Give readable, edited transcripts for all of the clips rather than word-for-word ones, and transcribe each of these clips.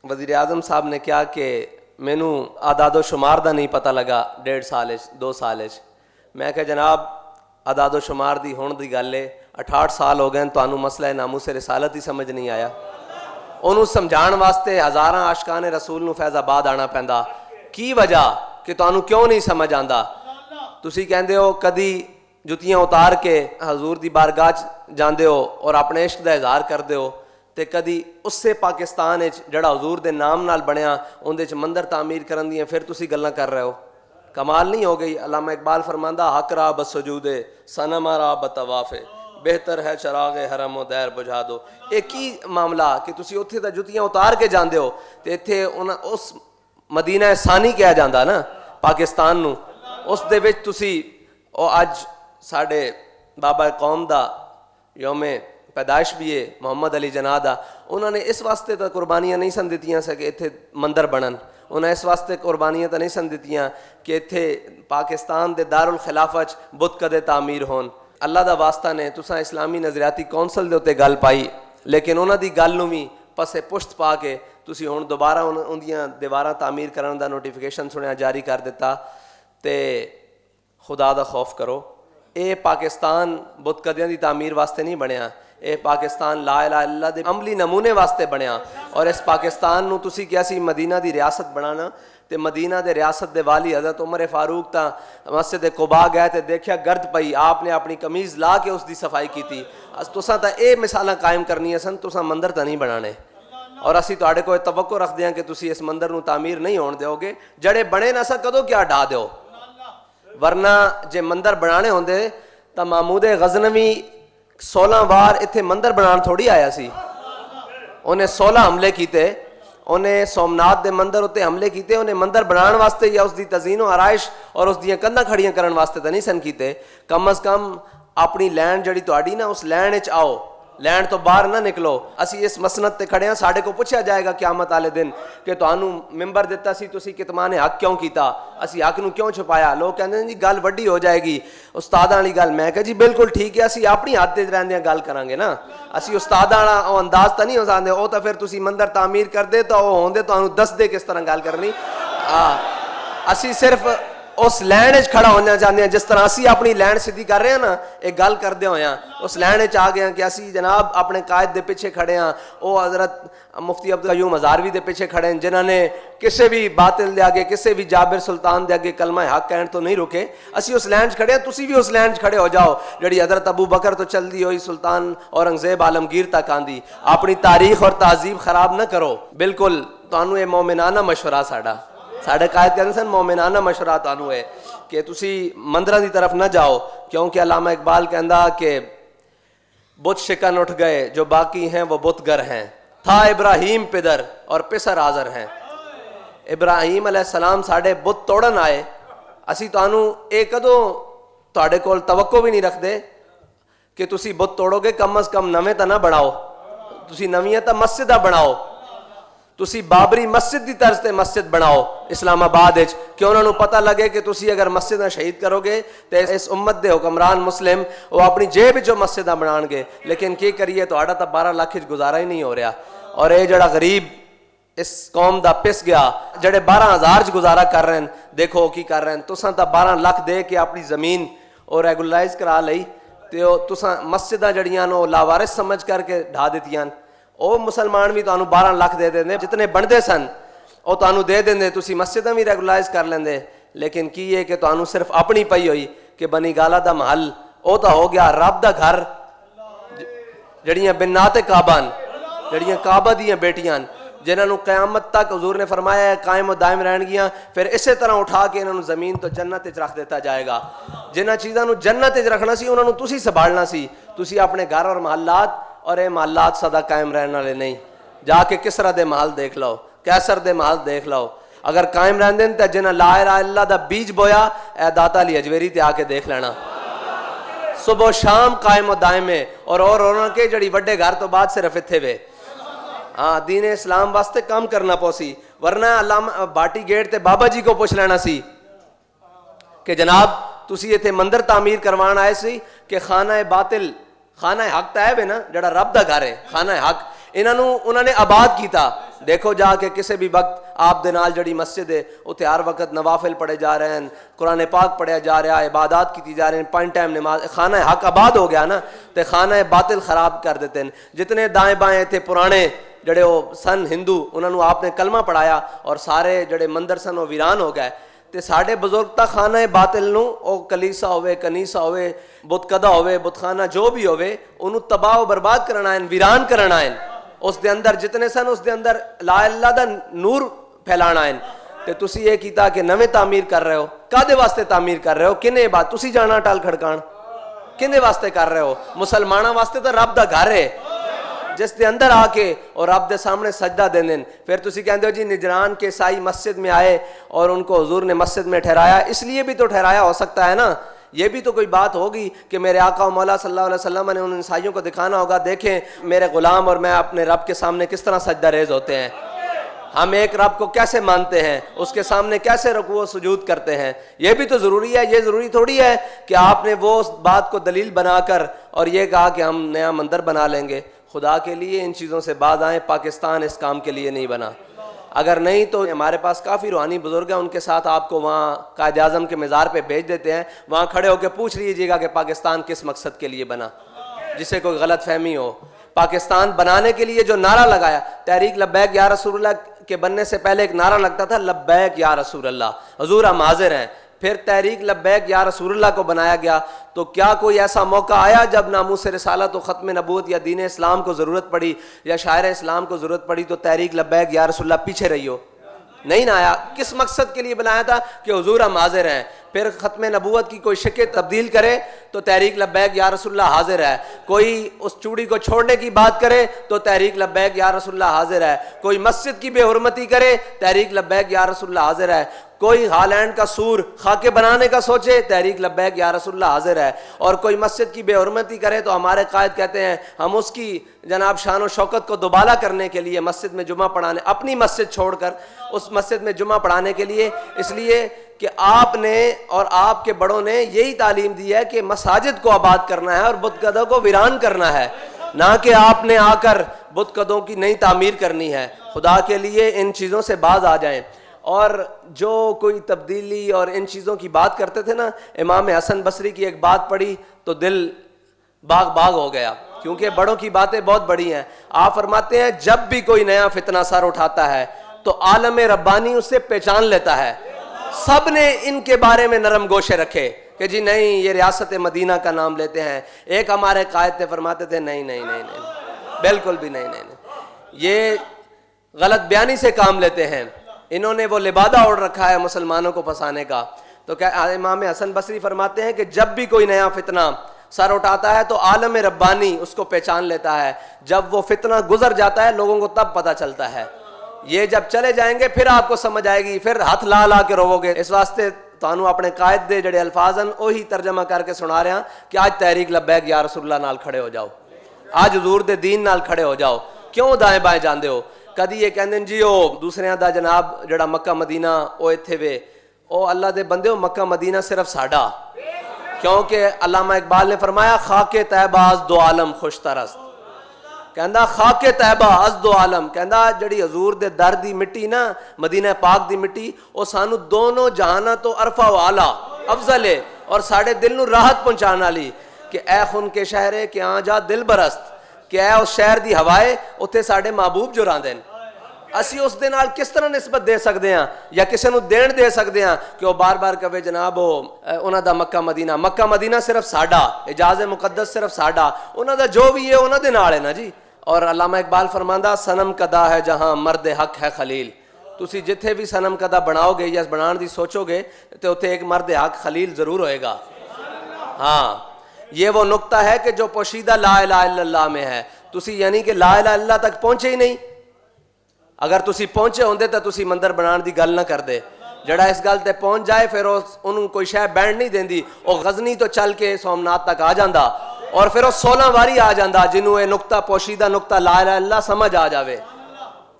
وزیر اعظم صاحب نے کیا کہ مینو اعداد و شمار دا نہیں پتہ لگا 1.5 سال 2 سال میں کہ جناب اعداد و شمار دی ہون دی گل ہے 68 سال ہو گئے تانوں مسئلہ ناموس رسالت ہی سمجھ نہیں آیا انہوں سمجھان واسطے ہزاراں عاشقان رسول نو فیض آباد آنا پیندا کی وجہ کہ تانوں کیوں نہیں سمجھ آندا تسی کہندے ہو کدی جتیاں اتار کے حضور دی بارگاہ جاندے ہو اور اپنے عشق دا اظہار کردے ہو تے کدی اس سے پاکستان جڑا حضور دے نام نال بنیا اندے چ مندر تعمیر کرن دیاں پھر تسی گلاں کر رہے ہو کمال نہیں ہو گئی علامہ اقبال فرماندا حق را بسجود صنم را بطواف بہتر ہے چراغ حرم و دیر بجھا دو ایک ہی معاملہ کہ تسی اوتھے تا جتیاں اتار کے جاندے ہو تے ایتھے اس مدینہ ثانی کہا جاندا نا پاکستان نو اس دے وچ تسی او اج ساڈے بابا قوم دا یوم پیدائش بھی ہے محمد علی جناح دا انہوں نے اس واسطے تو قربانیاں نہیں سن دیتیاں سے کہ اتھے مندر بنن انہوں نے اس واسطے قربانیاں تو نہیں سن دیتیاں کہ اتھے پاکستان دے دارالخلافہ بت کدے تعمیر ہون اللہ دا واسطہ نے تساں اسلامی نظریاتی کونسل دے اتے گل پائی لیکن انہوں دی گل نو بھی پسے پشت پا کے تسی ہن دوبارہ اندیاں دیواراں تعمیر کرن دا نوٹیفیکیشن سنیا جاری کر دیتا تے خدا دا خوف کرو اے پاکستان بت کدیاں دی تعمیر واسطے نہیں بنیا اے پاکستان لا الہ الا اللہ دے عملی نمونے واسطے بنیا اور اس پاکستان نو تسی کیا سی مدینہ دی ریاست بنانا تے مدینہ دے ریاست دے والی حضرت عمر فاروق تا مسجد قباء گئے تے دیکھیا گرد پئی آپ نے اپنی قمیض لا کے اس دی صفائی کی تھی تساں تا اے مثالاں قائم کرنی سن تساں مندر تا نہیں بنانے اور اسی تواڈے کوئی توقع رکھ دیاں کہ تسی اس مندر نو تعمیر نہیں ہون دیو گے جڑے بنے نہ سا کدو کیا ڈھا دیو ورنہ جے مندر بنانے ہوندے تا محمود غزنوی 16 وار اتھے مندر بنان تھوڑی آیا سی انہیں 16 حملے کیتے انہیں سومنات دے مندر اتے حملے کیتے انہیں مندر بنان واسطے یا اس دی تزئین و آرائش اور اس دیاں کندھاں کھڑیاں کرن واسطے تا نہیں سن کیتے کم از کم اپنی لینڈ جڑی تہاڈی نا اس لینڈ وچ آؤ لینڈ تو باہر نہ نکلو اسی اس مسند تے کھڑے ہاں ساڈے کو پوچھا جائے گا قیامت والے دن کہ تانوں ممبر دتا سی تسی کتمان حق کیوں کیتا اسی حق نو کیوں چھپایا لوگ کہندے ہیں جی گل وڈی ہو جائے گی استاداں والی گل میں کہ جی بالکل ٹھیک ہے اسی اپنی حد تے رہندیاں گل کران گے نا اسی استاداں والا او انداز تا نہیں ہو سکدے او تا پھر تسی مندر تعمیر کر دے تو او ہوندے تانوں دس دے کس طرح گل کرنی اسی صرف اس لینڈ وچ کھڑا ہونا چاہتے ہیں جس طرح اسی اپنی لینڈ سیدھی کر رہے ہیں نا ایک گل کردے ہوئے ہیں اس لینڈ وچ آ گئے ہیں کہ اسی جناب اپنے قائد دے پیچھے کھڑے ہیں او حضرت مفتی عبدالقیوم ہزاروی دے پیچھے کھڑے ہیں جنہوں نے کسے بھی باطل دے آگے کسے بھی جابر سلطان دے آگے کلمہ حق کہن تو نہیں رکے اسی اس لینڈ کھڑے ہیں تسی بھی اس لینڈ کھڑے ہو جاؤ جڑی حضرت ابو بکر تو چل دی ہوئی سلطان اورنگزیب عالمگیر تک آندی اپنی تاریخ اور تہذیب خراب نہ کرو بالکل تانوں یہ مومنانہ مشورہ ساڈے قائد کہتے ہیں مومنانہ مشورہ تانوں ہے کہ تسی مندراں دی طرف نہ جاؤ کیونکہ علامہ اقبال کہندا کہ بت شکن اٹھ گئے جو باقی ہیں وہ بت گر ہیں تھا ابراہیم پدر اور پسر آزر ہیں ابراہیم علیہ السلام ساڈے بت توڑن آئے اسی تانوں اے کدوں تواڈے کول توقع بھی نہیں رکھ دے کہ تسی بت توڑو گے کم از کم نویں تا نہ بناؤ تسی نویاں تا مسجداں بناؤ تسی بابری مسجد دی طرز تے مسجد بناؤ اسلام آباد وچ کہ انہاں نوں پتہ لگے کہ تسی اگر مسجداں شہید کرو گے تے اس امت دے حکمران مسلم وہ اپنی جیب وچوں مسجداں بنان گے لیکن کی کریے تہاڈا تا 12 لاکھ وچ گزارا ہی نہیں ہو رہا اور اے جڑا غریب اس قوم دا پس گیا جڑے 12,000 چ گزارا کر رہے ہیں دیکھو کی کر رہے ہیں تساں تا 12 لاکھ دے کے اپنی زمین اور ریگولرائز کرا لئی تے تساں مسجداں جڑیاں نو لاوارث سمجھ کر کے ڈھا دتیاں او مسلمان بھی تانوں 12 لاکھ دے دیں جتنے بندے سن او تانوں دے دیں تسی مسجداں بھی ریگولرائز کر لیندے لیکن کی ہے کہ تانوں صرف اپنی پئی ہوئی کہ بنی گالا دا محل او تا ہو گیا رب دا گھر جڑیاں بنات کعبہ جڑیاں کعبہ دیاں بیٹیاں جنہاں نوں قیامت تک حضور نے فرمایا ہے قائم و دائم رہن گیاں پھر اسی طرح اٹھا کے انہاں نوں زمین تو جنت وچ رکھ دیتا جائے گا جنہاں چیزاں نوں جنت وچ رکھنا سی انہاں نوں تسی سنبھالنا سی تسی اپنے گھر اور محلات اور اے محلات سدا قائم رہنے والے نہیں جا کے کسرا دے محل دیکھ لو کیسر دے محل دیکھ لو اگر قائم رہندے تے جنہ لا الہ الا اللہ دا بیج بویا اے داتا علی اجویری تے آ کے دیکھ لینا صبح و شام قائم و دائم ہے اور انہاں کے جڑی وڈے گھر تو بعد صرف اتھے وے ہاں دین اسلام واسطے کام کرنا پوسی ورنہ علامہ باٹی گیٹ تے بابا جی کو پوچھ لینا سی کہ جناب تسی ایتھے مندر تعمیر کروان آئے سی کہ خانہ باطل خانہ حق تا ہے نا جڑا رب دا گھر ہے خانہ حق انہوں نے آباد کیتا. دیکھو جا کے کسی بھی وقت آپ دے نال جڑی مسجد ہے اتنے ہر وقت نوافل پڑھے جا رہے ہیں, قرآن پاک پڑھیا جا رہا ہے, عبادات کی جا رہے ہیں, 5 ٹائم نماز. خانہ حق آباد ہو گیا نا, تو خانہ باطل خراب کر دیتے ہیں. جتنے دائیں بائیں تھے پرانے جڑے وہ سن ہندو, انہوں نے آپ نے کلمہ پڑھایا اور سارے جڑے مندر سن وہ ویران ہو گئے. تے ساڈے بزرگ تا خانہ باطل نو او کلیسا ہوئے, کنیسا ہوئے, بت کدا ہوئے, بت خانہ جو بھی ہوئے, انہوں تباہ و برباد کرنا ہے, ویران کرنا ہے. اس دے اندر جتنے سن اس دے اندر لا اللہ دا نور پھیلانا ہے. تے تسی یہ کیتا کہ نویں تعمیر کر رہے ہو, کادے واسطے تعمیر کر رہے ہو, کنے بات تسی جانا ٹال کھڑکان کنے واسطے کر رہے ہو؟ مسلمانوں واسطے تو رب دا گھر ہے جس دے اندر آ کے اور رب دے سامنے سجدہ دین دین. پھر تسی کہندے ہو جی نجران کے عیسائی مسجد میں آئے اور ان کو حضور نے مسجد میں ٹھہرایا, اس لیے بھی تو ٹھہرایا ہو سکتا ہے نا. یہ بھی تو کوئی بات ہوگی کہ میرے آقا و مولا صلی اللہ علیہ وسلم نے ان عیسائیوں کو دکھانا ہوگا, دیکھیں میرے غلام اور میں اپنے رب کے سامنے کس طرح سجدہ ریز ہوتے ہیں, ہم ایک رب کو کیسے مانتے ہیں, اس کے سامنے کیسے رکوع و سجود کرتے ہیں. یہ بھی تو ضروری ہے. یہ ضروری تھوڑی ہے کہ آپ نے وہ بات کو دلیل بنا کر اور یہ کہا کہ ہم نیا مندر بنا لیں گے. خدا کے لیے ان چیزوں سے باز آئیں. پاکستان اس کام کے لیے نہیں بنا. اگر نہیں تو ہمارے پاس کافی روحانی بزرگ ہیں, ان کے ساتھ آپ کو وہاں قائد اعظم کے مزار پہ بھیج دیتے ہیں, وہاں کھڑے ہو کے پوچھ لیجیے گا کہ پاکستان کس مقصد کے لیے بنا, جسے کوئی غلط فہمی ہو. پاکستان بنانے کے لیے جو نعرہ لگایا, تحریک لبیک یا رسول اللہ کے بننے سے پہلے ایک نعرہ لگتا تھا لبیک یا رسول اللہ, حضور ہم حاضر ہیں. پھر تحریک لبیک یا رسول اللہ کو بنایا گیا. تو کیا کوئی ایسا موقع آیا جب ناموس رسالت و ختم نبوت یا دین اسلام کو ضرورت پڑی یا شاعر اسلام کو ضرورت پڑی تو تحریک لبیک یا رسول اللہ پیچھے رہی ہو؟ نہیں نہ آیا. کس مقصد کے لیے بنایا تھا؟ کہ حضور ہم حاضر ہیں. پھر ختم نبوت کی کوئی شکل تبدیل کرے تو تحریک لبیک یا رسول اللہ حاضر ہے. کوئی اس چوڑی کو چھوڑنے کی بات کرے تو تحریک لبیک یا رسول اللہ حاضر ہے. کوئی مسجد کی بے حرمتی کرے, تحریک لبیک یا رسول اللہ حاضر ہے. کوئی ہالینڈ کا سور خاکے بنانے کا سوچے, تحریک لبیک یا رسول اللہ حاضر ہے. اور کوئی مسجد کی بے حرمتی کرے تو ہمارے قائد کہتے ہیں ہم اس کی جناب شان و شوکت کو دوبالا کرنے کے لیے مسجد میں جمعہ پڑھانے, اپنی مسجد چھوڑ کر اس مسجد میں جمعہ پڑھانے کے لیے, اس لیے کہ آپ نے اور آپ کے بڑوں نے یہی تعلیم دی ہے کہ مساجد کو آباد کرنا ہے اور بت قدوں کو ویران کرنا ہے, نہ کہ آپ نے آ کر بت قدوں کی نئی تعمیر کرنی ہے. خدا کے لیے ان چیزوں سے باز آ جائیں. اور جو کوئی تبدیلی اور ان چیزوں کی بات کرتے تھے نا, امام حسن بصری کی ایک بات پڑھی تو دل باغ باغ ہو گیا, کیونکہ بڑوں کی باتیں بہت بڑی ہیں. آپ فرماتے ہیں جب بھی کوئی نیا فتنہ سر اٹھاتا ہے تو عالم ربانی اسے پہچان لیتا ہے. سب نے ان کے بارے میں نرم گوشے رکھے کہ جی نہیں یہ ریاست مدینہ کا نام لیتے ہیں. ایک ہمارے قائد تھے فرماتے تھے نہیں نہیں نہیں نہیں بالکل بھی نہیں نہیں نہیں, یہ غلط بیانی سے کام لیتے ہیں. انہوں نے وہ لبادہ اوڑھ رکھا ہے مسلمانوں کو پھنسانے کا. تو کیا امام حسن بصری فرماتے ہیں کہ جب بھی کوئی نیا فتنہ سر اٹھاتا ہے تو عالم ربانی اس کو پہچان لیتا ہے. جب وہ فتنہ گزر جاتا ہے لوگوں کو تب پتہ چلتا ہے. یہ جب چلے جائیں گے پھر آپ کو سمجھ آئے گی, پھر ہاتھ لا لا کے روو گے. اس واسطے تانوں اپنے قائد دے جڑے الفاظ ہیں وہی ترجمہ کر کے سنا رہے ہیں کہ آج تحریک لبیک یا رسول اللہ نال کھڑے ہو جاؤ, آج حضور دے دین نال کھڑے ہو جاؤ. کیوں دائیں بائیں جاندے ہو؟ کدی یہ کہندے جی او دوسرے دا جناب جڑا مکہ مدینہ او ایتھے وے, او اللہ دے بندے ہو مکہ مدینہ صرف ساڈا. کیونکہ علامہ اقبال نے فرمایا خاک طیبہ از دو عالم خوش ترست. کہندا خاک طیبہ از دو عالم, کہندا جڑی حضور دے در دی مٹی نا, مدینہ پاک دی مٹی, او سانو دونوں جہاناں تو عرفہ و اعلیٰ افضل ہے اور ساڈے دل نو راحت پہنچان والی. کہ اے خون کے شہرے کہ آ جا دل برست, کہ اے اس شہر دی ہوائے اتھے ساڈے محبوب جو راندے. اسی اس دے نال کس طرح نسبت دے سکتے ہیں یا کسی نو دین دے سکتے ہیں کہ وہ بار بار کہے جناب انہاں دا مکہ مدینہ, مکہ مدینہ صرف ساڈا, اجاز مقدس صرف ساڈا, انہاں دا جو بھی ہے انہاں دے نال ہے نا جی. اور علامہ اقبال فرماندا صنم کدا ہے جہاں مرد حق ہے خلیل. تسی جتھے بھی صنم کدا بناؤ گے یا بنان دی سوچو گے تو اتھے ایک مرد حق خلیل ضرور ہوئے گا. ہاں یہ وہ نقطہ ہے کہ جو پوشیدہ لا الہ الا اللہ میں ہے. تسی یعنی کہ لا الہ الا اللہ تک پہنچے ہی نہیں. اگر تسی پہنچے ہوندے تو تسی مندر بنان دی گل نہ کر دے. جڑا اس گل تے پہنچ جائے پھر انہوں کوئی شے بینڈ نہیں دیندی, وہ غزنی تو چل کے سومنات تک آ جاندا اور پھر وہ 16 واری آ جاندا جنہوں یہ نقطہ پوشیدہ نقطہ لا الہ الا اللہ سمجھ آ جاوے.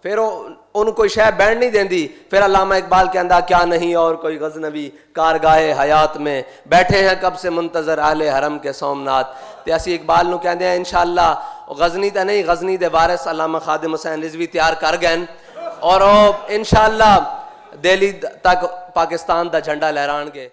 پھر انہوں کوئی شے بینڈ نہیں دیندی. پھر علامہ اقبال کہندا کیا نہیں اور کوئی غزنوی کارگاہ حیات میں بیٹھے ہیں کب سے منتظر اہل حرم کے سومنات. تے اسی اقبال نو کہندے ہیں انشاءاللہ غزنی تے نہیں غزنی دے وارث علامہ خادم حسین رضوی تیار کر گئے اور انشاءاللہ دہلی تک پاکستان دا جھنڈا لہران گے.